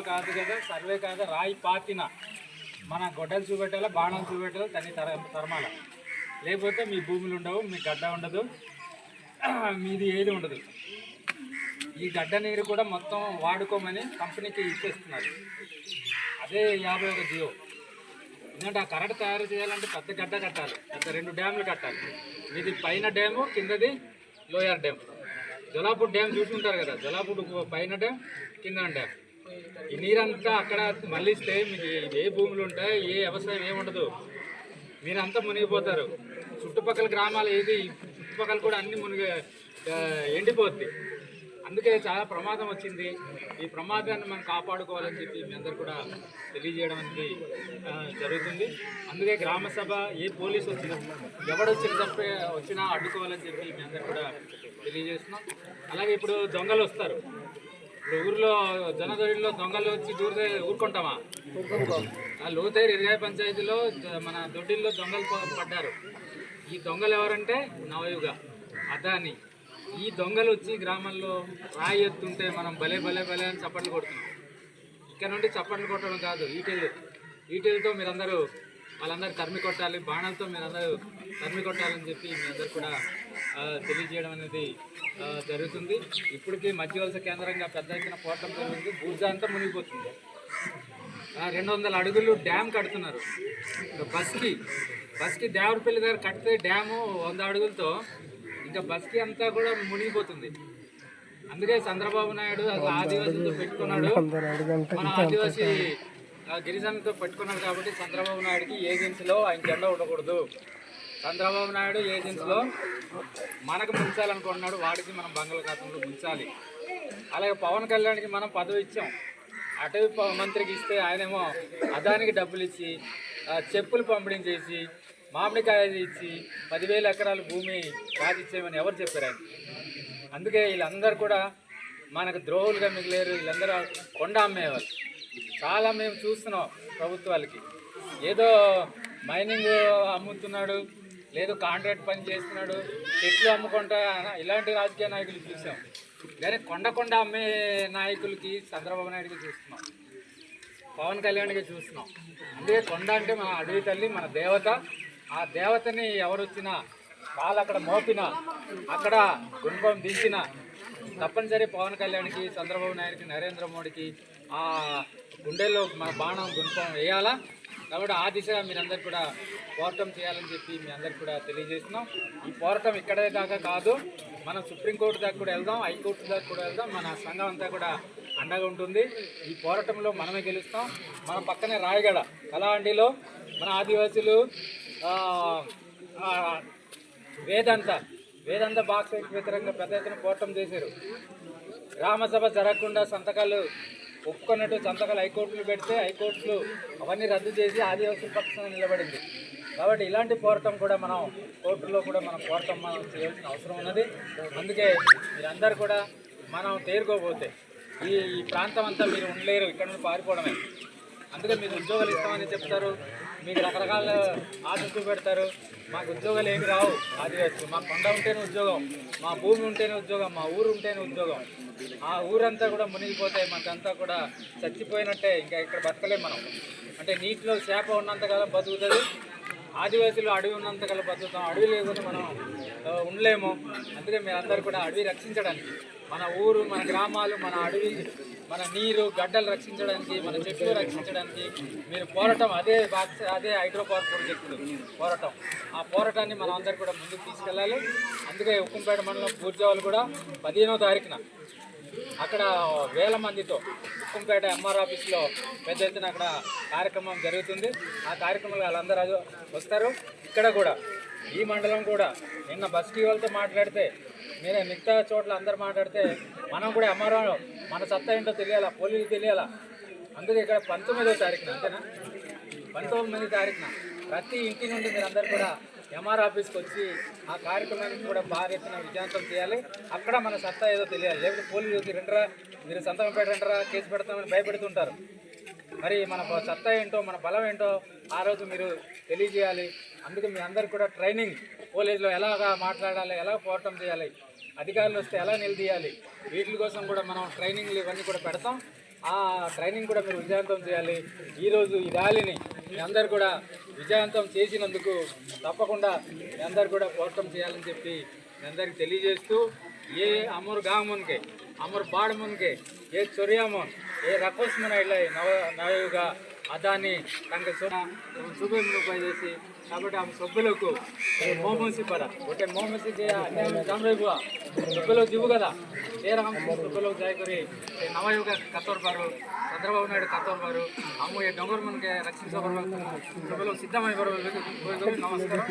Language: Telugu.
కాదు కదా, సర్వే కాదు, రాయి పాతిన మన గొడ్డలు చూపెట్టాలా, బాణం చూపెట్టాలి, దాన్ని తరమాల. లేకపోతే మీ భూములు ఉండవు, మీ గడ్డ ఉండదు, మీది ఏది ఉండదు. ఈ గడ్డ నీరు కూడా మొత్తం వాడుకోమని కంపెనీకి ఇచ్చేస్తున్నారు. అదే 51 జియో. ఎందుకంటే ఆ కరెంట్ తయారు చేయాలంటే పెద్ద గడ్డ కట్టాలి, పెద్ద 2 డ్యాములు కట్టాలి. మీది పైన డ్యాము, కిందది లోయర్ డ్యామ్. జలాపూర్ డ్యామ్ చూసుకుంటారు కదా, జలాపూర్ పైన డ్యామ్, కింద డ్యామ్. ఈ నీరంతా అక్కడ మళ్ళిస్తే మీకు ఏ భూములు ఉంటాయి, ఏ వ్యవసాయం ఏముండదు, మీరంతా మునిగిపోతారు. చుట్టుపక్కల గ్రామాలు ఏది, చుట్టుపక్కల కూడా అన్ని ఎండిపోద్ది. అందుకే చాలా ప్రమాదం వచ్చింది. ఈ ప్రమాదాన్ని మనం కాపాడుకోవాలని చెప్పి మీ అందరు కూడా తెలియజేయడం అనేది జరుగుతుంది. అందుకే గ్రామ సభ, ఏ పోలీసు వచ్చినా, వచ్చినా అడ్డుకోవాలని చెప్పి మీ అందరు కూడా తెలియజేస్తున్నాం. అలాగే ఇప్పుడు దొంగలు వస్తారు. ఇప్పుడు ఊర్లో జనదొడిలో దొంగలు వచ్చి ఊరుకుంటామా? ఆ లోతైరు ఇరగాయ పంచాయతీలో మన దొడ్డిల్లో దొంగలు పడ్డారు. ఈ దొంగలు ఎవరంటే నవయుగ, అదాని. ఈ దొంగలు వచ్చి గ్రామంలో రాయి ఎత్తుంటే మనం భలే భలే భలే అని చప్పట్లు కొడుతున్నాం. ఇక్కడ నుండి చప్పట్లు కొట్టడం కాదు, ఈటెలతో మీరందరూ వాళ్ళందరూ తరిమి కొట్టాలి, బాణాలతో మీరందరూ తరిమి కొట్టాలని చెప్పి మీ అందరు కూడా తెలియజేయడం అనేది జరుగుతుంది. ఇప్పటికీ మధ్యవలస కేంద్రంగా పెద్ద ఎత్తున పోరాటం జరుగుతుంది. బూర్జా అంతా మునిగిపోతుంది. 200 అడుగులు డ్యామ్ కడుతున్నారు. బస్కి దేవరపల్లి దగ్గర కడితే డ్యాము 100 అడుగులతో ఇంకా బస్కి అంతా కూడా మునిగిపోతుంది. అందుకే చంద్రబాబు నాయుడు ఆదివాసీతో పెట్టుకున్నాడు, మన ఆదివాసీ గిరిజనులతో పెట్టుకున్నాడు. కాబట్టి చంద్రబాబు నాయుడుకి ఏజెన్సీలో ఆయన జెండా ఉండకూడదు. చంద్రబాబు నాయుడు ఏజెన్సీలో మనకు ముంచాలనుకుంటున్నాడు, వాడికి మనం బంగాళాఖాతంలో ముంచాలి. అలాగే పవన్ కళ్యాణ్కి మనం పదవి ఇచ్చాం, అటవీ మంత్రికి ఇస్తే ఆయనేమో అదానికి డబ్బులు ఇచ్చి, చెప్పులు పంపిణీ చేసి, మామిడికాయలు ఇచ్చి 10,000 ఎకరాల భూమి రాజిచ్చేయమని ఎవరు చెప్పారు ఆయన? అందుకే వీళ్ళందరూ కూడా మనకు ద్రోహులుగా మిగిలేరు. వీళ్ళందరూ కొండ అమ్మేవాళ్ళు. చాలా మేము చూస్తున్నాం ప్రభుత్వాలకి. ఏదో మైనింగ్ అమ్ముతున్నాడు, లేదు కాంట్రాక్ట్ పని చేస్తున్నాడు, చెట్లు అమ్ముకుంటా, ఇలాంటి రాజకీయ నాయకులు చూసాం. కానీ కొండ అమ్మే నాయకులకి చంద్రబాబు నాయుడికి చూస్తున్నాం, పవన్ కళ్యాణ్కి చూస్తున్నాం. అందుకే కొండ అంటే మన అడవి తల్లి, మన దేవత. ఆ దేవతని ఎవరు వచ్చినా, వాళ్ళు అక్కడ మోపినా, అక్కడ గుణపం దించినా తప్పనిసరి పవన్ కళ్యాణ్కి, చంద్రబాబు నాయుడికి, నరేంద్ర మోడీకి ఆ గుండెల్లో మన బాణం గుణపం వేయాలా. కాబట్టి ఆ దిశగా మీరందరూ కూడా పోరాటం చేయాలని చెప్పి మీ అందరికి కూడా తెలియజేస్తున్నాం. ఈ పోరాటం ఇక్కడే దాకా కాదు, మనం సుప్రీంకోర్టు దాకా కూడా వెళ్దాం, హైకోర్టు దాకా కూడా వెళ్దాం. మన సంఘం అంతా కూడా అండగా ఉంటుంది. ఈ పోరాటంలో మనమే గెలుస్తాం. మన పక్కనే రాయగడ కలాండిలో మన ఆదివాసీలు వేదాంత బాక్సైట్ వ్యతిరేకంగా పెద్ద ఎత్తున పోరాటం చేశారు. గ్రామసభ జరగకుండా సంతకాలు ఒప్పుకున్నట్టు సంతకాలు హైకోర్టులు పెడితే హైకోర్టులు అవన్నీ రద్దు చేసి ఆదివాసీ పక్షాన నిలబడింది. కాబట్టి ఇలాంటి పోరాటం కూడా మనం కోర్టులో కూడా మనం పోరాటం చేయాల్సిన అవసరం ఉన్నది. అందుకే మీరందరూ కూడా మనం తేరుకోబోతే ఈ ప్రాంతం అంతా మీరు ఉండలేరు, ఇక్కడ నుండి పారిపోవడమే. అందుకే మీకు ఉద్యోగాలు ఇస్తామని చెప్తారు, మీకు రకరకాల ఆశలు పెడతారు. మాకు ఉద్యోగాలు ఏమి రావు. ఆదివాసీ మా కొండ ఉంటేనే ఉద్యోగం, మా భూమి ఉంటేనే ఉద్యోగం, మా ఊరు ఉంటేనే ఉద్యోగం. ఆ ఊరంతా కూడా మునిగిపోతే మనకంతా కూడా చచ్చిపోయినట్టే. ఇంకా ఇక్కడ బతకలేము మనం. అంటే నీటిలో చేప ఉన్నంతకాలం బతుకుతుంది, ఆదివాసీలు అడవి ఉన్నంతకాలం బతుకుతాం. అడవి లేకుండా మనం ఉండలేము. అందుకే మీరందరూ కూడా అడవి రక్షించడానికి, మన ఊరు, మన గ్రామాలు, మన అడవి, మన నీరు గడ్డలు రక్షించడానికి, మన చెట్లు రక్షించడానికి మీరు పోరాటం, అదే హైడ్రో పవర్ ప్రాజెక్టు పోరాటం. ఆ పోరాటాన్ని మనం అందరూ కూడా ముందుకు తీసుకెళ్ళాలి. అందుకే ఉక్కుంపేట మండలం బూర్జావాలు కూడా 15వ తారీఖున అక్కడ వేల మందితో ఉక్కుంపేట ఎంఆర్ ఆఫీస్లో పెద్ద ఎత్తున అక్కడ కార్యక్రమం జరుగుతుంది. ఆ కార్యక్రమంలో వాళ్ళందరూ వస్తారు. ఇక్కడ కూడా ఈ మండలం కూడా నిన్న బస్కి వాళ్ళతో మాట్లాడితే, నేనే మిగతా చోట్ల అందరు మాట్లాడితే, మనం కూడా ఎంఆర్ఓ మన సత్తా ఏంటో తెలియాలా, పోలీసులు తెలియాలా. అందుకే ఇక్కడ 19వ తారీఖున, అంతేనా, 19వ తారీఖున ప్రతి ఇంటి నుండి మీరందరూ కూడా ఎంఆర్ ఆఫీస్కి వచ్చి ఆ కార్యక్రమానికి కూడా భారీ ఎత్తున విజయవంతం చేయాలి. అక్కడ మన సత్తా ఏదో తెలియాలి. లేకపోతే పోలీసులు రెండరా, మీరు సంతకం పెట్టండిరా, కేసు పెడతామని భయపెడుతుంటారు. మరి మన సత్తా ఏంటో, మన బలం ఏంటో ఆ రోజు మీరు తెలియజేయాలి. అందుకే మీ అందరికి కూడా ట్రైనింగ్, పోలీసులో ఎలాగా మాట్లాడాలి, ఎలా పోరాటం చేయాలి, అధికారులు వస్తే ఎలా నిలదీయాలి, వీటి కోసం కూడా మనం ట్రైనింగ్లు ఇవన్నీ కూడా పెడతాం. ఆ ట్రైనింగ్ కూడా మీరు విజయవంతం చేయాలి. ఈరోజు ఈ ర్యాలీని మీ అందరు కూడా విజయవంతం చేసినందుకు తప్పకుండా మీ అందరు కూడా పోరాటం చేయాలని చెప్పి మీ అందరికి తెలియజేస్తూ, ये अमर गाँव मन के अमर बाढ़ मन के ये चोरिया मन ये रकोस मन नवयुगा अदानी सुबह पाइसी కాబట్టి ఆమె సభ్యులకు మోమోసి పడ ଗୋଟେ మోమోసి ଯେ ଜାମ୍ ରହିବ ସଭ୍ୟଲୋକ ଯିବୁ కదా ఏ రకం ସଭ୍ୟଲୋକ ଯାଇକରି ସେ ନବୟୁଗ କାତର ପାରୁ ଚନ୍ଦ୍ରବାବୁ ନାଇଡୁ କାତର ପାରୁ ଆମ ଏ ଡଙ୍ଗର ମାନକେ ରକ୍ଷିତ କରବାକୁ ସଭ୍ୟଲୋକ ସିଧା ମାଇ ପାରୁ ନମସ୍କାର।